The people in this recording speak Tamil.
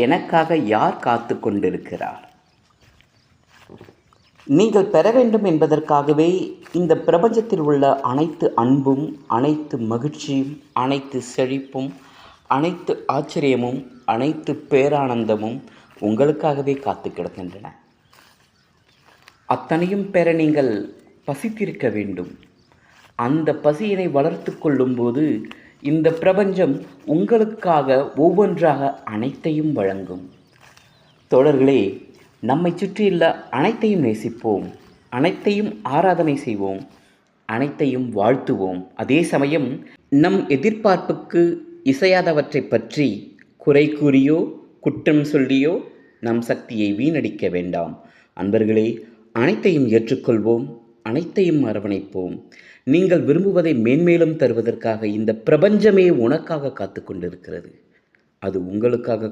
எனக்காக யார் காத்து கொண்டிருக்கிறார்? நீங்கள் பெற வேண்டும் என்பதற்காகவே இந்த பிரபஞ்சத்தில் உள்ள அனைத்து அன்பும், அனைத்து மகிழ்ச்சியும், அனைத்து செழிப்பும், அனைத்து ஆச்சரியமும், அனைத்து பேரானந்தமும் உங்களுக்காகவே காத்து கிடக்கின்றன. அத்தனையும் பெற நீங்கள் பசித்திருக்க வேண்டும். அந்த பசியினை வளர்த்து கொள்ளும்போது இந்த பிரபஞ்சம் உங்களுக்காக ஒவ்வொன்றாக அனைத்தையும் வழங்கும். தோழர்களே, நம்மை சுற்றியுள்ள அனைத்தையும் நேசிப்போம், அனைத்தையும் ஆராதனை செய்வோம், அனைத்தையும் வாழ்த்துவோம். அதே சமயம் நம் எதிர்பார்ப்புக்கு இசையாதவற்றை பற்றி குறை கூறியோ குற்றம் சொல்லியோ நம் சக்தியை வீணடிக்க வேண்டாம். அன்பர்களே, அனைத்தையும் ஏற்றுக்கொள்வோம், அனைத்தையும் அரவணைப்போம். நீங்கள் விரும்புவதை மேன்மேலும் தருவதற்காக இந்த பிரபஞ்சமே உனக்காக காத்து கொண்டிருக்கிறது. அது உங்களுக்காக